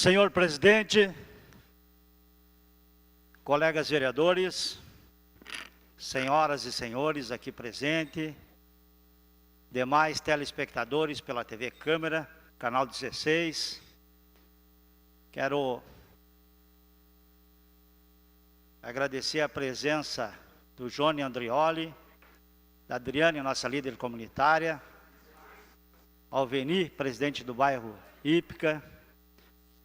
Senhor presidente, colegas vereadores, senhoras e senhores aqui presentes, demais telespectadores pela TV Câmara, canal 16, quero agradecer a presença do Johnny Andrioli, da Adriane, nossa líder comunitária, ao Veni, presidente do bairro Ípica,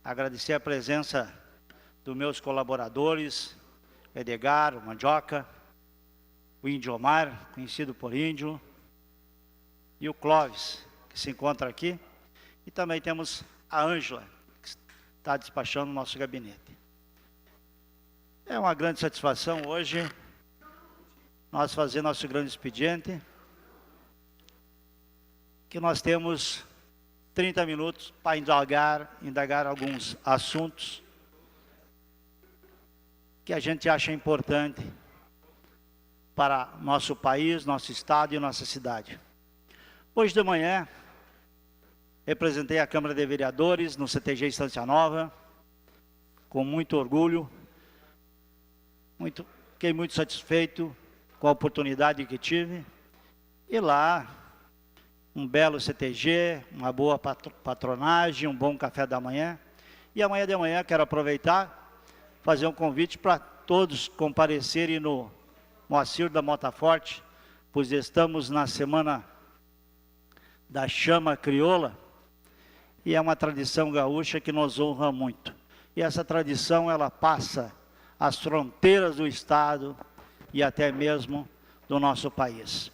agradecer a presença dos meus colaboradores, o Edgar, o Mandioca, o Índio Omar, conhecido por Índio, e o Clóvis, que se encontra aqui, e também temos a Ângela, que está despachando o nosso gabinete. É uma grande satisfação hoje nós fazer nosso grande expediente, que nós temos 30 minutos para indagar alguns assuntos que a gente acha importante para nosso país, nosso estado e nossa cidade. Hoje de manhã, representei a Câmara de Vereadores no CTG Estância Nova, com muito orgulho, fiquei muito satisfeito com a oportunidade que tive, e lá, um belo CTG, uma boa patronagem, um bom café da manhã. E amanhã de manhã quero aproveitar, fazer um convite para todos comparecerem no Moacir da Mota Forte, pois estamos na semana da chama crioula, e é uma tradição gaúcha que nos honra muito. E essa tradição, ela passa as fronteiras do estado e até mesmo do nosso país.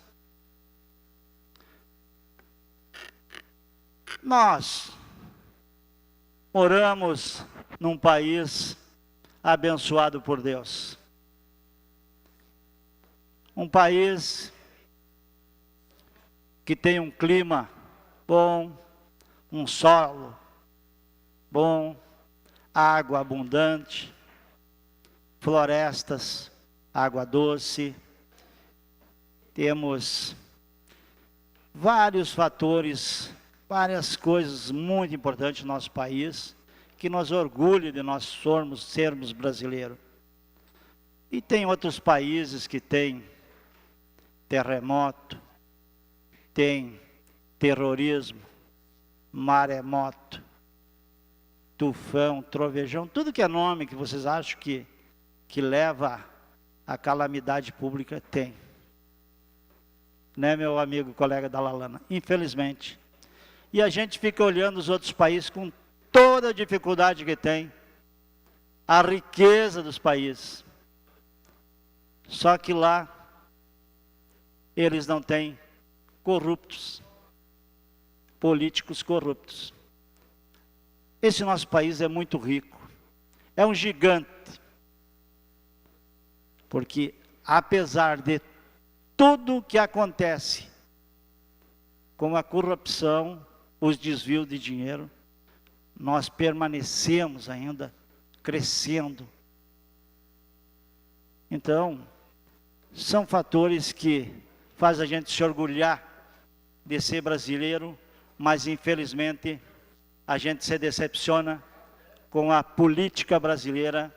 Nós moramos num país abençoado por Deus. Um país que tem um clima bom, um solo bom, água abundante, florestas, água doce. Temos vários fatores, várias coisas muito importantes no nosso país, que nos orgulha de nós sermos brasileiros. E tem outros países que têm terremoto, tem terrorismo, maremoto, tufão, trovejão, tudo que é nome que vocês acham que leva a calamidade pública, tem. Né, meu amigo, colega da Lalana? Infelizmente. E a gente fica olhando os outros países com toda a dificuldade que tem, a riqueza dos países. Só que lá, eles não têm corruptos, políticos corruptos. Esse nosso país é muito rico, é um gigante, porque apesar de tudo que acontece com a corrupção, os desvios de dinheiro, nós permanecemos ainda crescendo. Então, são fatores que fazem a gente se orgulhar de ser brasileiro, mas infelizmente a gente se decepciona com a política brasileira,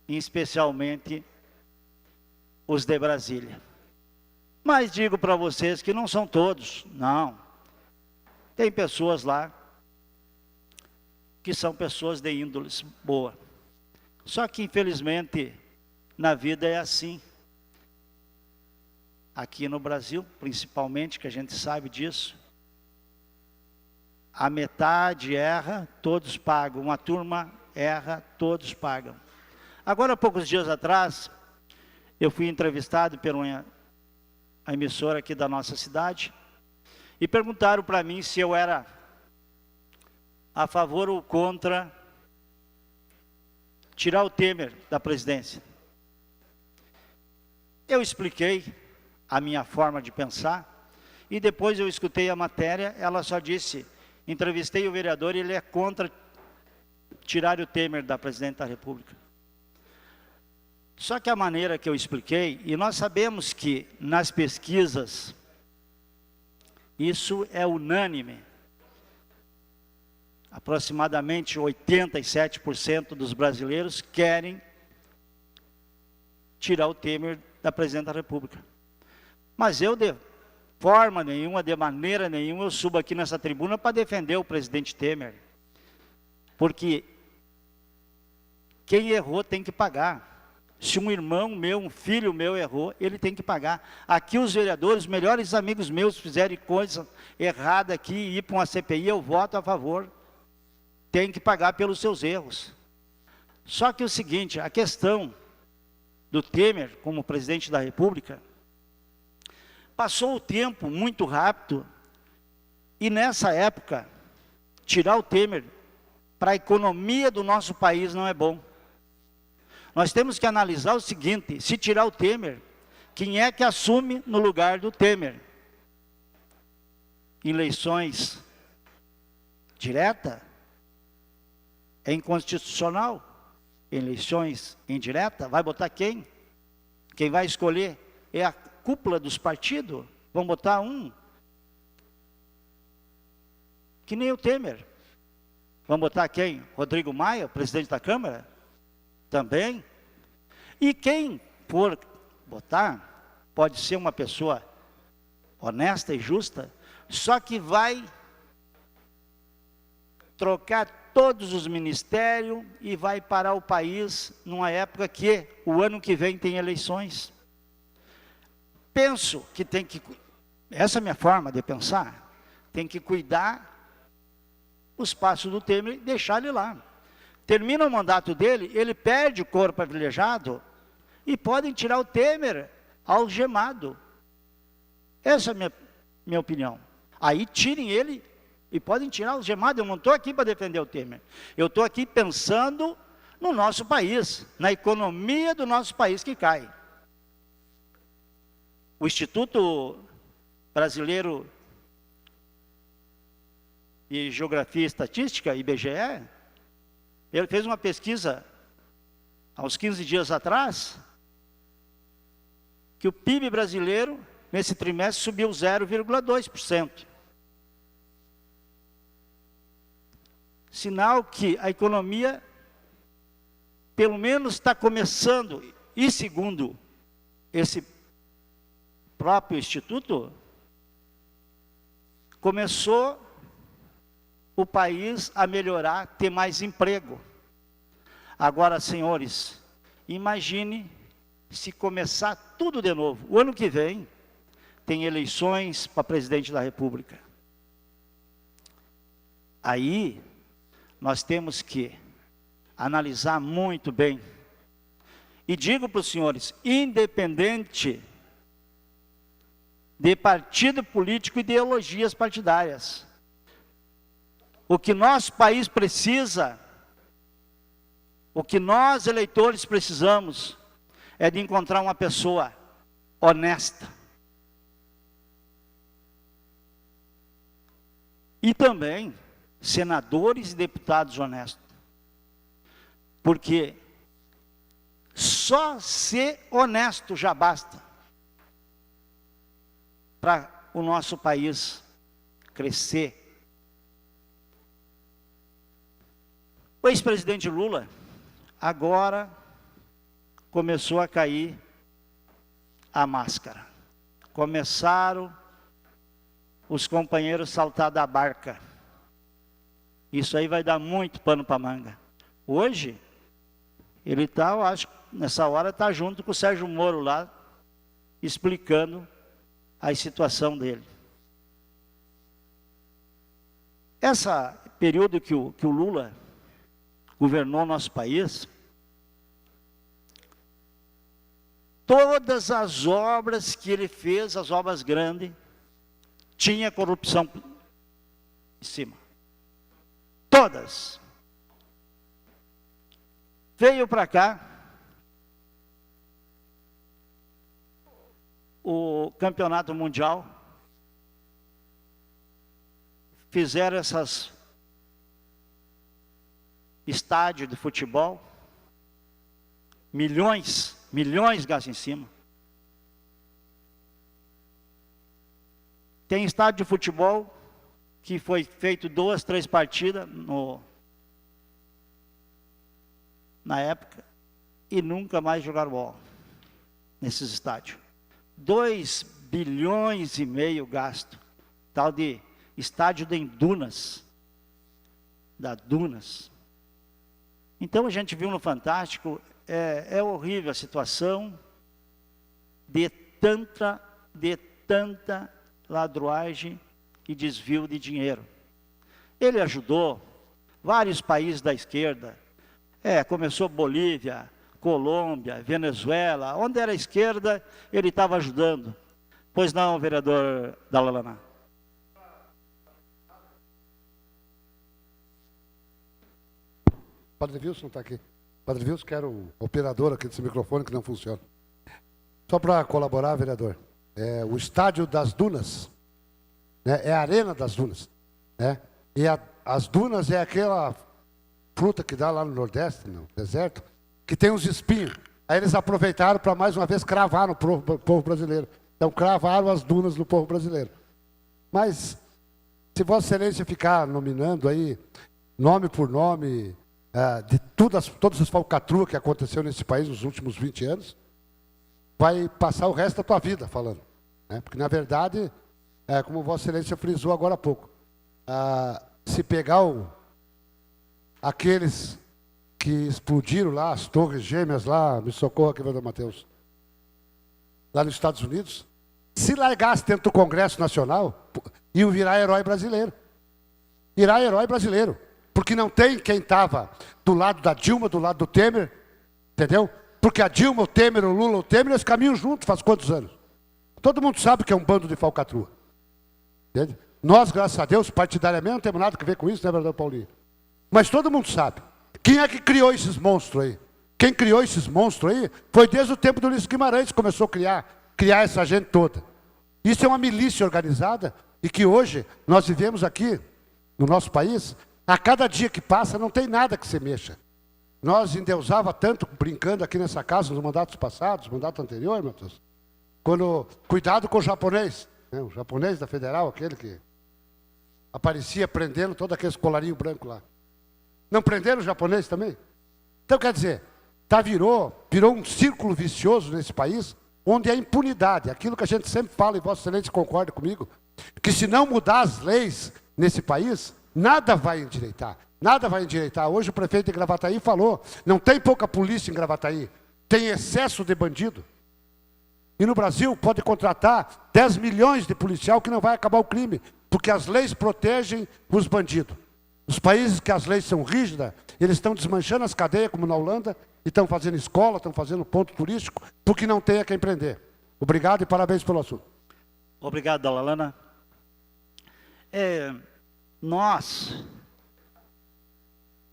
especialmente os de Brasília. Mas digo para vocês que não são todos, não. Tem pessoas lá que são pessoas de índole boa. Só que, infelizmente, na vida é assim. Aqui no Brasil, principalmente, que a gente sabe disso, a metade erra, todos pagam. Uma turma erra, todos pagam. Agora, há poucos dias atrás, eu fui entrevistado por uma emissora aqui da nossa cidade, e perguntaram para mim se eu era a favor ou contra tirar o Temer da presidência. Eu expliquei a minha forma de pensar, e depois eu escutei a matéria, ela só disse, entrevistei o vereador e ele é contra tirar o Temer da presidente da República. Só que a maneira que eu expliquei, e nós sabemos que nas pesquisas, isso é unânime, aproximadamente 87% dos brasileiros querem tirar o Temer da presidência da República. Mas eu, de forma nenhuma, de maneira nenhuma, eu subo aqui nessa tribuna para defender o presidente Temer. Porque quem errou tem que pagar. Se um irmão meu, um filho meu errou, ele tem que pagar. Aqui os vereadores, os melhores amigos meus fizerem coisa errada aqui e ir para uma CPI, eu voto a favor. Tem que pagar pelos seus erros. Só que é o seguinte, a questão do Temer como presidente da República, passou o tempo muito rápido e nessa época, tirar o Temer para a economia do nosso país não é bom. Nós temos que analisar o seguinte, se tirar o Temer, quem é que assume no lugar do Temer? Eleições direta? É inconstitucional. Eleições indireta? Vai botar quem? Quem vai escolher é a cúpula dos partidos? Vão botar um? Que nem o Temer. Vão botar quem? Rodrigo Maia, presidente da Câmara? Também. E quem for botar, pode ser uma pessoa honesta e justa, só que vai trocar todos os ministérios e vai parar o país numa época que o ano que vem tem eleições. Penso que tem que, essa é a minha forma de pensar, tem que cuidar os passos do Temer e deixar ele lá. Termina o mandato dele, ele perde o corpo privilegiado e podem tirar o Temer algemado. Essa é a minha opinião. Aí tirem ele e podem tirar algemado. Eu não estou aqui para defender o Temer. Eu estou aqui pensando no nosso país, na economia do nosso país que cai. O Instituto Brasileiro de Geografia e Estatística, IBGE, ele fez uma pesquisa, há uns 15 dias atrás, que o PIB brasileiro, nesse trimestre, subiu 0,2%. Sinal que a economia, pelo menos, está começando, e segundo esse próprio instituto, começou o país a melhorar, ter mais emprego. Agora, senhores, imagine se começar tudo de novo. O ano que vem tem eleições para presidente da República. Aí nós temos que analisar muito bem. E digo para os senhores, independente de partido político e ideologias partidárias, o que nosso país precisa, o que nós eleitores precisamos, é de encontrar uma pessoa honesta. E também senadores e deputados honestos. Porque só ser honesto já basta para o nosso país crescer. O ex-presidente Lula agora começou a cair a máscara. Começaram os companheiros a saltar da barca. Isso aí vai dar muito pano para manga. Hoje, ele está, eu acho, nessa hora está junto com o Sérgio Moro lá, explicando a situação dele. Esse período que o Lula governou nosso país, todas as obras que ele fez, as obras grandes, tinha corrupção em cima. Todas. Veio para cá o campeonato mundial, fizeram essas estádios de futebol, milhões gastam em cima. Tem estádio de futebol que foi feito 2, 3 partidas na época, e nunca mais jogaram bola nesses estádios. 2,5 bilhões gasto, tal de estádio de Dunas, da Dunas. Então a gente viu no Fantástico, é horrível a situação de tanta ladruagem e desvio de dinheiro. Ele ajudou vários países da esquerda, começou Bolívia, Colômbia, Venezuela, onde era a esquerda, ele estava ajudando. Pois não, vereador Dalalana? Padre Wilson está aqui. Padre Wilson, que era o operador aqui desse microfone que não funciona. Só para colaborar, vereador, o estádio das Dunas, né, é a Arena das Dunas, né? E as dunas é aquela fruta que dá lá no Nordeste, no deserto, que tem uns espinhos. Aí eles aproveitaram para mais uma vez cravar no povo brasileiro. Então cravaram as dunas no povo brasileiro. Mas, se Vossa Excelência ficar nominando aí, nome por nome, de todas as falcatruas que aconteceu nesse país nos últimos 20 anos, vai passar o resto da tua vida falando, né? Porque, na verdade, como Vossa Excelência frisou agora há pouco, se pegar aqueles que explodiram lá, as torres gêmeas lá, me socorra aqui, vereador Matheus, lá nos Estados Unidos, se largasse dentro do Congresso Nacional, iam virar herói brasileiro. Virar herói brasileiro. Porque não tem quem estava do lado da Dilma, do lado do Temer, entendeu? Porque a Dilma, o Temer, o Lula, o Temer, eles caminham juntos faz quantos anos? Todo mundo sabe que é um bando de falcatrua. Entende? Nós, graças a Deus, partidariamente, não temos nada a ver com isso, né, vereador Paulinho? Mas todo mundo sabe. Quem é que criou esses monstros aí? Quem criou esses monstros aí foi desde o tempo do Ulisses Guimarães que começou a criar essa gente toda. Isso é uma milícia organizada e que hoje nós vivemos aqui, no nosso país, a cada dia que passa não tem nada que se mexa. Nós endeusava tanto brincando aqui nessa casa nos mandatos passados, mandato anterior, meu Deus, quando cuidado com o japonês, né, o japonês da Federal, aquele que aparecia prendendo todo aquele colarinho branco lá. Não prenderam o japonês também? Então, quer dizer, virou um círculo vicioso nesse país, onde a impunidade, aquilo que a gente sempre fala, e Vossa Excelência concorda comigo, que se não mudar as leis nesse país, nada vai endireitar. Nada vai endireitar. Hoje o prefeito de Gravataí falou, não tem pouca polícia em Gravataí, tem excesso de bandido. E no Brasil pode contratar 10 milhões de policial que não vai acabar o crime, porque as leis protegem os bandidos. Os países que as leis são rígidas, eles estão desmanchando as cadeias, como na Holanda, e estão fazendo escola, estão fazendo ponto turístico, porque não tem a quem prender. Obrigado e parabéns pelo assunto. Obrigado, Dalalana.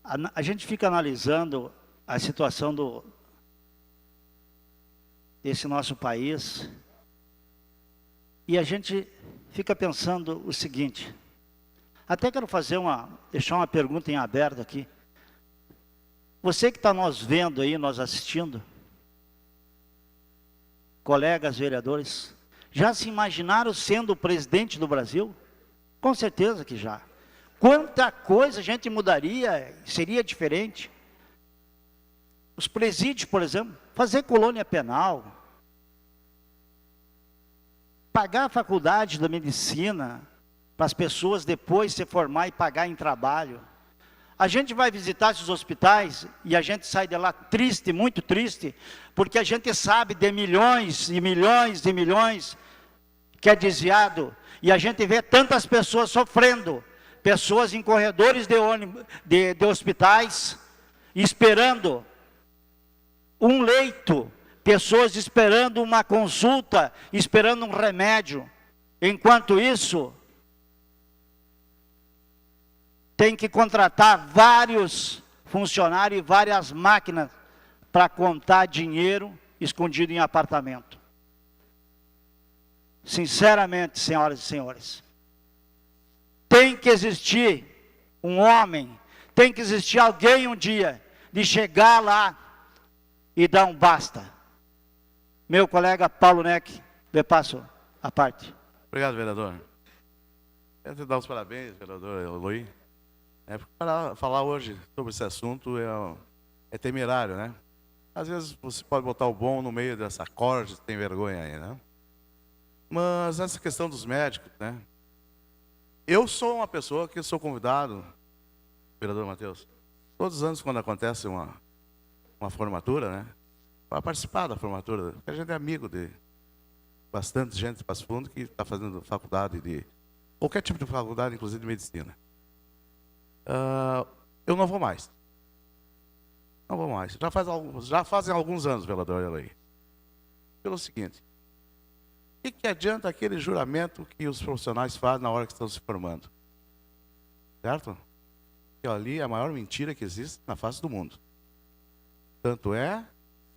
A gente fica analisando a situação desse nosso país, e a gente fica pensando o seguinte, até quero deixar uma pergunta em aberto aqui. Você que está nos vendo aí, nos assistindo, colegas vereadores, já se imaginaram sendo o presidente do Brasil? Com certeza que já. Quanta coisa a gente mudaria, seria diferente. Os presídios, por exemplo, fazer colônia penal, pagar a faculdade da medicina, para as pessoas depois se formar e pagar em trabalho. A gente vai visitar esses hospitais e a gente sai de lá triste, muito triste, porque a gente sabe de milhões e milhões e milhões que é desviado, e a gente vê tantas pessoas sofrendo, pessoas em corredores de ônibus, de hospitais, esperando um leito, pessoas esperando uma consulta, esperando um remédio. Enquanto isso, tem que contratar vários funcionários e várias máquinas para contar dinheiro escondido em apartamento. Sinceramente, senhoras e senhores, tem que existir um homem, tem que existir alguém um dia de chegar lá e dar um basta. Meu colega Paulo Neck, lhe passo a parte. Obrigado, vereador. Quero te dar os parabéns, vereador Eloy. Para falar hoje sobre esse assunto é temerário, né? Às vezes você pode botar o bom no meio dessa corda, tem vergonha aí, né? Mas essa questão dos médicos, né? Eu sou uma pessoa que sou convidado, vereador Matheus, todos os anos quando acontece uma formatura, né? Para participar da formatura, porque a gente é amigo de bastante gente de Passo Fundo que está fazendo faculdade de qualquer tipo de faculdade, inclusive de medicina. Eu não vou mais. Não vou mais. Já fazem alguns anos, vereador Eloy. Pelo seguinte, o que adianta aquele juramento que os profissionais fazem na hora que estão se formando? Certo? Que ali é a maior mentira que existe na face do mundo. Tanto é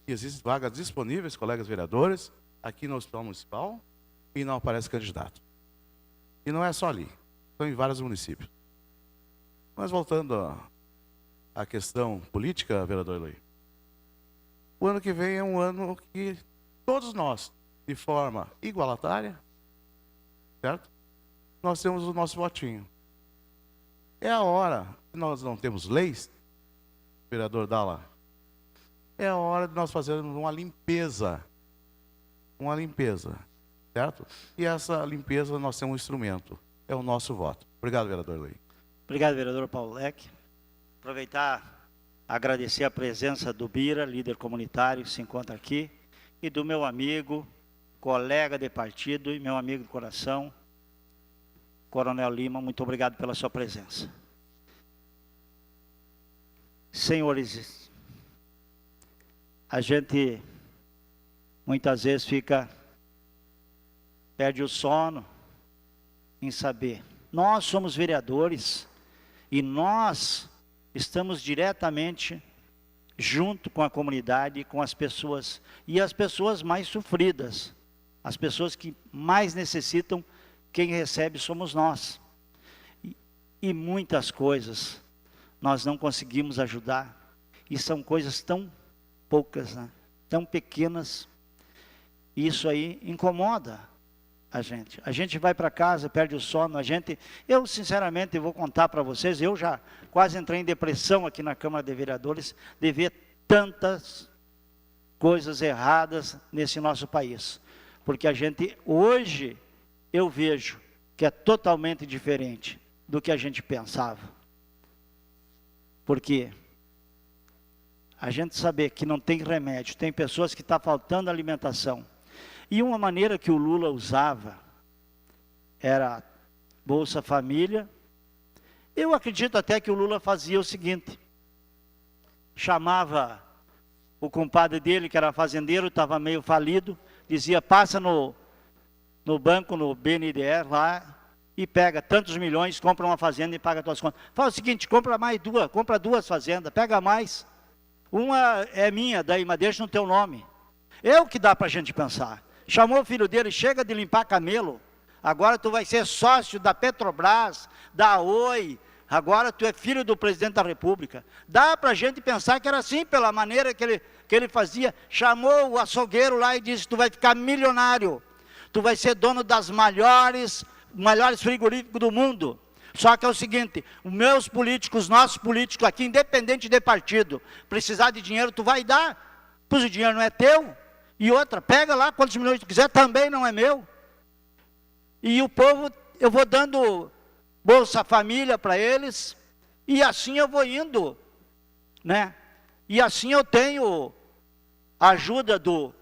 que existem vagas disponíveis, colegas vereadores, aqui no Hospital Municipal, e não aparece candidato. E não é só ali, são em vários municípios. Mas voltando à questão política, vereador Eloy, o ano que vem é um ano que todos nós, de forma igualitária, certo? Nós temos o nosso votinho. É a hora, nós não temos leis, vereador Dalla, é a hora de nós fazermos uma limpeza, certo? E essa limpeza nós temos um instrumento, é o nosso voto. Obrigado, vereador Eloy. Obrigado, vereador Paulo Leque. Aproveitar, agradecer a presença do Bira, líder comunitário, que se encontra aqui, e do meu amigo, colega de partido e meu amigo de coração, Coronel Lima. Muito obrigado pela sua presença. Senhores, a gente muitas vezes perde o sono em saber. Nós somos vereadores e nós estamos diretamente junto com a comunidade, com as pessoas, e as pessoas mais sofridas, as pessoas que mais necessitam, quem recebe somos nós. E muitas coisas nós não conseguimos ajudar, e são coisas tão poucas, né? Tão pequenas. Isso aí incomoda a gente. A gente vai para casa, perde o sono, eu sinceramente vou contar para vocês, eu já quase entrei em depressão aqui na Câmara de Vereadores de ver tantas coisas erradas nesse nosso país. Porque a gente, hoje, eu vejo que é totalmente diferente do que a gente pensava. Porque a gente saber que não tem remédio, tem pessoas que estão faltando alimentação. E uma maneira que o Lula usava era Bolsa Família. Eu acredito até que o Lula fazia o seguinte: chamava o compadre dele, que era fazendeiro, estava meio falido, dizia, passa no banco, no BNDES lá, e pega tantos milhões, compra uma fazenda e paga suas contas. Fala o seguinte, compra duas fazendas, pega mais. Uma é minha, daí, mas deixa no teu nome. É o que dá para a gente pensar. Chamou o filho dele, chega de limpar camelo, agora tu vai ser sócio da Petrobras, da Oi, agora tu é filho do presidente da República. Dá para a gente pensar que era assim, pela maneira que ele fazia. Chamou o açougueiro lá e disse, tu vai ficar milionário, tu vai ser dono das maiores frigoríficos do mundo. Só que é o seguinte, os meus políticos, nossos políticos aqui, independente de partido, precisar de dinheiro, tu vai dar, pois o dinheiro não é teu. E outra, pega lá quantos milhões tu quiser, também não é meu. E o povo, eu vou dando Bolsa Família para eles, e assim eu vou indo, né? E assim eu tenho a ajuda do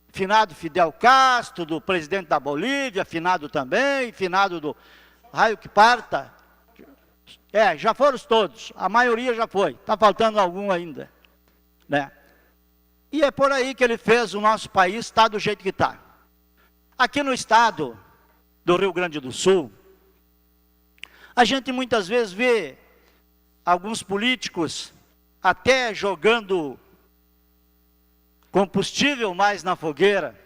finado Fidel Castro, do presidente da Bolívia, finado também, finado do raio que parta. Já foram todos, a maioria já foi, está faltando algum ainda, né? E é por aí que ele fez o nosso país estar do jeito que está. Aqui no estado do Rio Grande do Sul, a gente muitas vezes vê alguns políticos até jogando combustível mais na fogueira,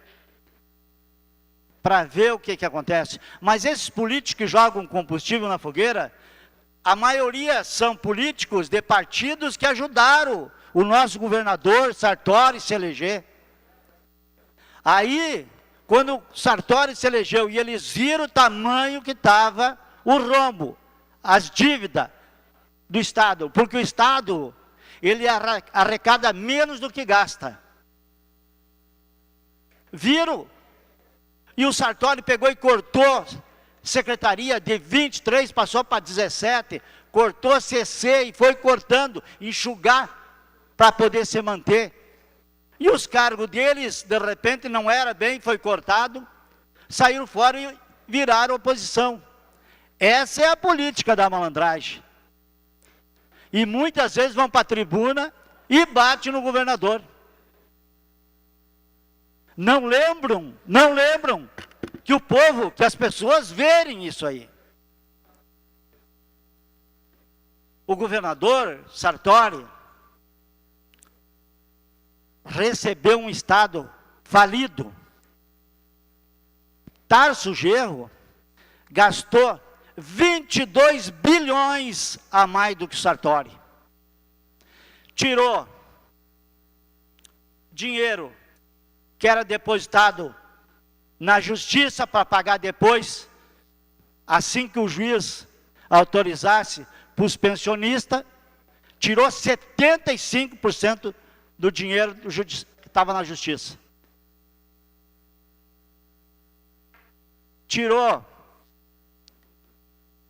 para ver o que acontece. Mas esses políticos que jogam combustível na fogueira, a maioria são políticos de partidos que ajudaram o nosso governador Sartori se eleger. Aí, quando Sartori se elegeu e eles viram o tamanho que estava o rombo, as dívidas do Estado, porque o Estado, ele arrecada menos do que gasta. Viram? E o Sartori pegou e cortou secretaria de 23, passou para 17, cortou CC e foi cortando, enxugar para poder se manter. E os cargos deles, de repente, não era bem, foi cortado, saíram fora e viraram oposição. Essa é a política da malandragem. E muitas vezes vão para a tribuna e batem no governador. Não lembram que o povo, que as pessoas verem isso aí. O governador Sartori recebeu um estado falido. Tarso Genro gastou 22 bilhões a mais do que o Sartori. Tirou dinheiro que era depositado na justiça para pagar depois, assim que o juiz autorizasse para os pensionistas, tirou 75% do dinheiro que estava na justiça. Tirou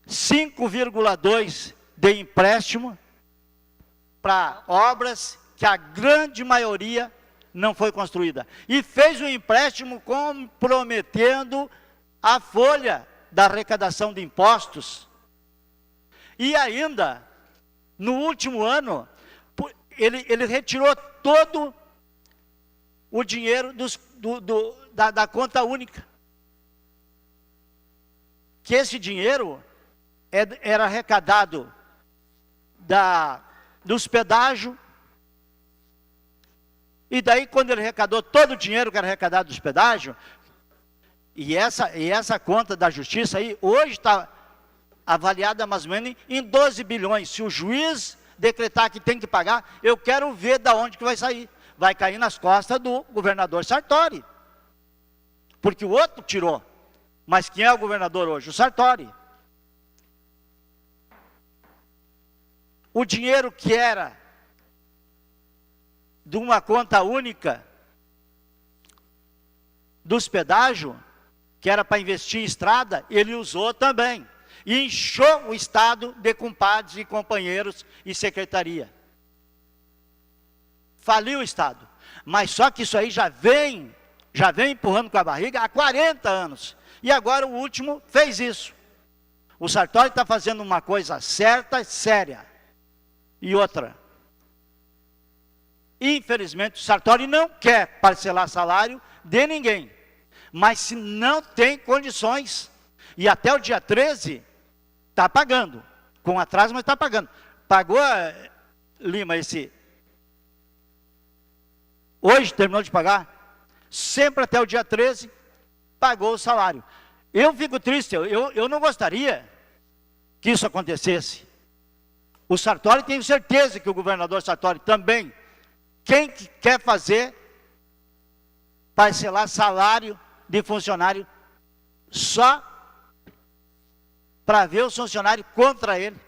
5,2 de empréstimo para obras que a grande maioria não foi construída. E fez um empréstimo comprometendo a folha da arrecadação de impostos. E ainda, no último ano, ele retirou todo o dinheiro da conta única. Que esse dinheiro era arrecadado dos pedágios. E daí, quando ele arrecadou todo o dinheiro que era arrecadado dos pedágios, e essa conta da justiça aí, hoje está avaliada mais ou menos em 12 bilhões. Se o juiz decretar que tem que pagar, eu quero ver de onde que vai sair. Vai cair nas costas do governador Sartori. Porque o outro tirou. Mas quem é o governador hoje? O Sartori. O dinheiro que era de uma conta única dos pedágios, que era para investir em estrada, ele usou também. E inchou o Estado de compadres e companheiros e secretaria. Faliu o Estado. Mas só que isso aí já vem empurrando com a barriga há 40 anos. E agora o último fez isso. O Sartori está fazendo uma coisa certa, séria. E outra. Infelizmente, o Sartori não quer parcelar salário de ninguém. Mas se não tem condições, e até o dia 13, está pagando. Com atraso, mas está pagando. Pagou, Lima, hoje terminou de pagar. Sempre até o dia 13, pagou o salário. Eu fico triste, eu não gostaria que isso acontecesse. O Sartori, tenho certeza que o governador Sartori também. Quem quer fazer parcelar salário de funcionário só para ver os funcionários contra ele?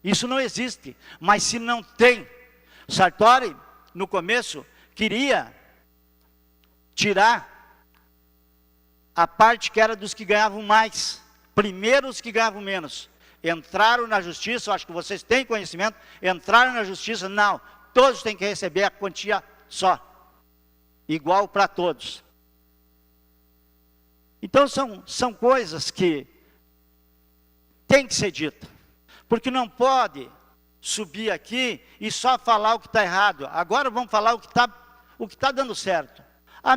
Isso não existe. Mas se não tem, Sartori, no começo, queria tirar a parte que era dos que ganhavam mais. Primeiro os que ganhavam menos. Entraram na justiça, eu acho que vocês têm conhecimento, entraram na justiça, não, todos têm que receber a quantia só, igual para todos. Então são coisas que tem que ser dita, porque não pode subir aqui e só falar o que está errado. Agora vamos falar o que tá dando certo. A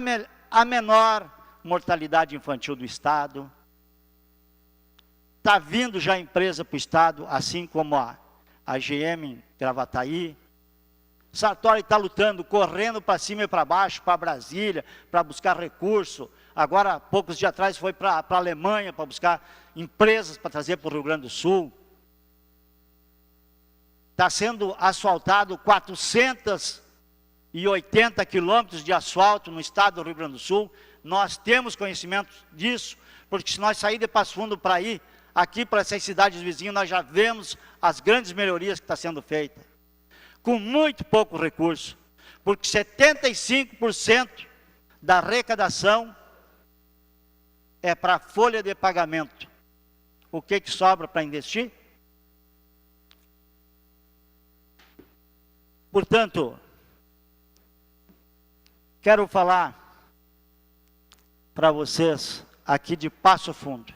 menor mortalidade infantil do Estado. Está vindo já empresa para o Estado, assim como a GM em Gravataí. Sartori está lutando, correndo para cima e para baixo, para Brasília, para buscar recurso. Agora, poucos dias atrás, foi para a Alemanha, para buscar empresas para trazer para o Rio Grande do Sul. Está sendo asfaltado 480 quilômetros de asfalto no estado do Rio Grande do Sul. Nós temos conhecimento disso, porque se nós sair de Passo Fundo para ir aqui para essas cidades vizinhas, nós já vemos as grandes melhorias que estão sendo feitas, com muito pouco recurso, porque 75% da arrecadação é para a folha de pagamento. O que sobra para investir? Portanto, quero falar para vocês aqui de Passo Fundo.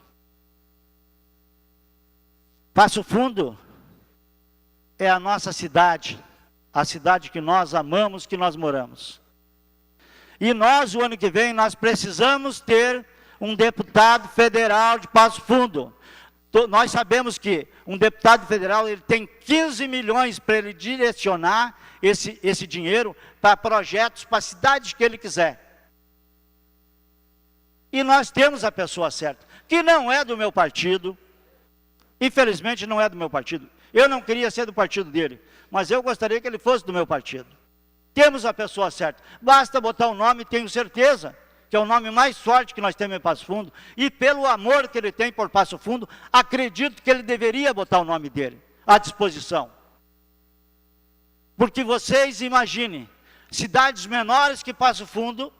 Passo Fundo é a nossa cidade, a cidade que nós amamos, que nós moramos. E nós, o ano que vem, nós precisamos ter um deputado federal de Passo Fundo. Nós sabemos que um deputado federal ele tem 15 milhões para ele direcionar esse dinheiro para projetos, para cidades que ele quiser. E nós temos a pessoa certa, que não é do meu partido, infelizmente não é do meu partido. Eu não queria ser do partido dele, mas eu gostaria que ele fosse do meu partido. Temos a pessoa certa, basta botar o nome, tenho certeza que é o nome mais forte que nós temos em Passo Fundo, e pelo amor que ele tem por Passo Fundo, acredito que ele deveria botar o nome dele à disposição. Porque vocês imaginem, cidades menores que Passo Fundo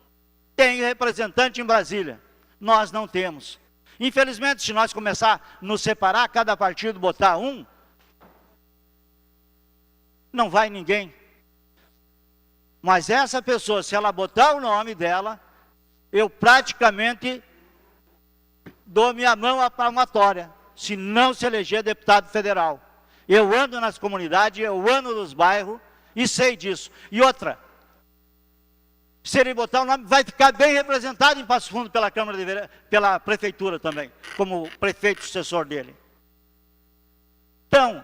têm representante em Brasília, nós não temos. Infelizmente, se nós começar a nos separar, cada partido botar um, não vai ninguém. Mas essa pessoa, se ela botar o nome dela, eu praticamente dou minha mão à palmatória, se não se eleger deputado federal. Eu ando nas comunidades, eu ando nos bairros e sei disso. E outra, se ele botar o nome, vai ficar bem representado em Passo Fundo pela Câmara de Vereadores, pela Prefeitura também, como prefeito sucessor dele. Então,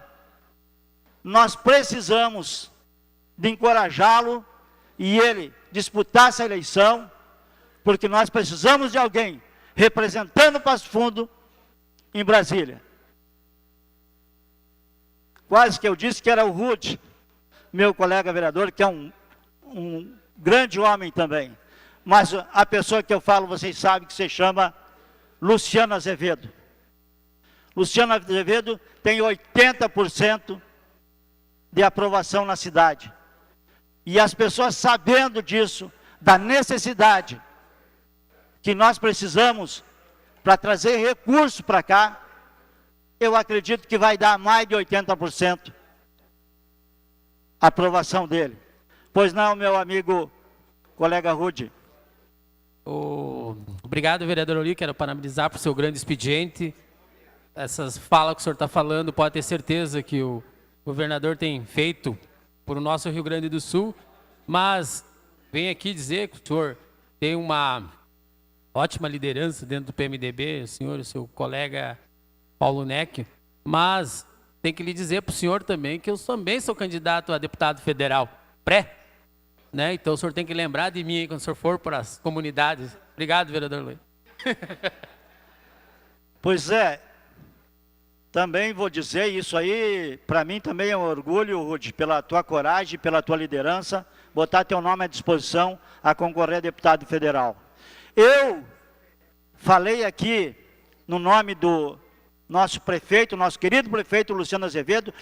nós precisamos de encorajá-lo e ele disputar essa eleição, porque nós precisamos de alguém representando Passo Fundo em Brasília. Quase que eu disse que era o Rude, meu colega vereador, que é um grande homem também. Mas a pessoa que eu falo, vocês sabem que se chama Luciano Azevedo. Luciano Azevedo tem 80% de aprovação na cidade. E as pessoas sabendo disso, da necessidade que nós precisamos para trazer recurso para cá, eu acredito que vai dar mais de 80% a aprovação dele. Pois não, meu amigo, colega Rude? Obrigado, vereador Oli, quero parabenizar por seu grande expediente. Essas falas que o senhor está falando, pode ter certeza que o governador tem feito por o nosso Rio Grande do Sul, mas venho aqui dizer que o senhor tem uma ótima liderança dentro do PMDB, o senhor e o seu colega Paulo Neck, mas tem que lhe dizer para o senhor também que eu também sou candidato a deputado federal, né? Então o senhor tem que lembrar de mim aí quando o senhor for para as comunidades. Obrigado, vereador Luiz. Pois é, também vou dizer isso aí, para mim também é um orgulho, Rude, pela tua coragem, pela tua liderança, botar teu nome à disposição a concorrer a deputado federal. Eu falei aqui no nome do nosso prefeito, nosso querido prefeito Luciano Azevedo,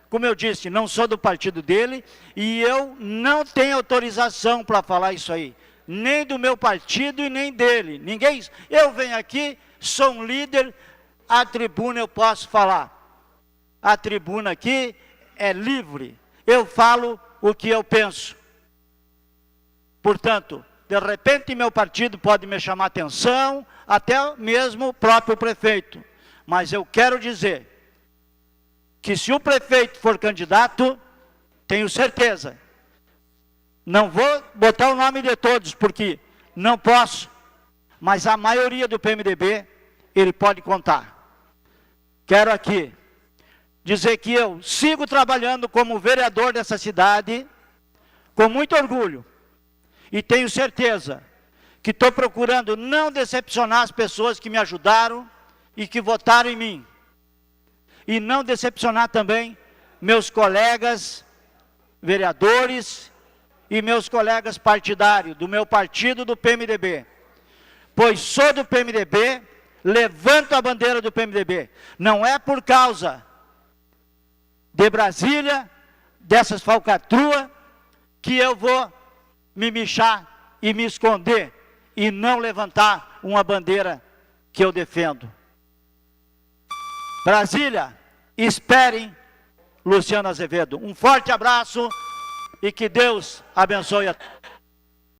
como eu disse, não sou do partido dele e eu não tenho autorização para falar isso aí, nem do meu partido e nem dele. Ninguém, eu venho aqui, sou um líder, a tribuna eu posso falar. A tribuna aqui é livre, eu falo o que eu penso. Portanto, de repente meu partido pode me chamar atenção, até mesmo o próprio prefeito. Mas eu quero dizer que se o prefeito for candidato, tenho certeza, não vou botar o nome de todos, porque não posso, mas a maioria do PMDB, ele pode contar. Quero aqui dizer que eu sigo trabalhando como vereador dessa cidade, com muito orgulho, e tenho certeza que estou procurando não decepcionar as pessoas que me ajudaram e que votaram em mim. E não decepcionar também meus colegas vereadores e meus colegas partidários, do meu partido, do PMDB. Pois sou do PMDB, levanto a bandeira do PMDB. Não é por causa de Brasília, dessas falcatruas, que eu vou me michar e me esconder e não levantar uma bandeira que eu defendo. Brasília, esperem Luciano Azevedo. Um forte abraço e que Deus abençoe a todos.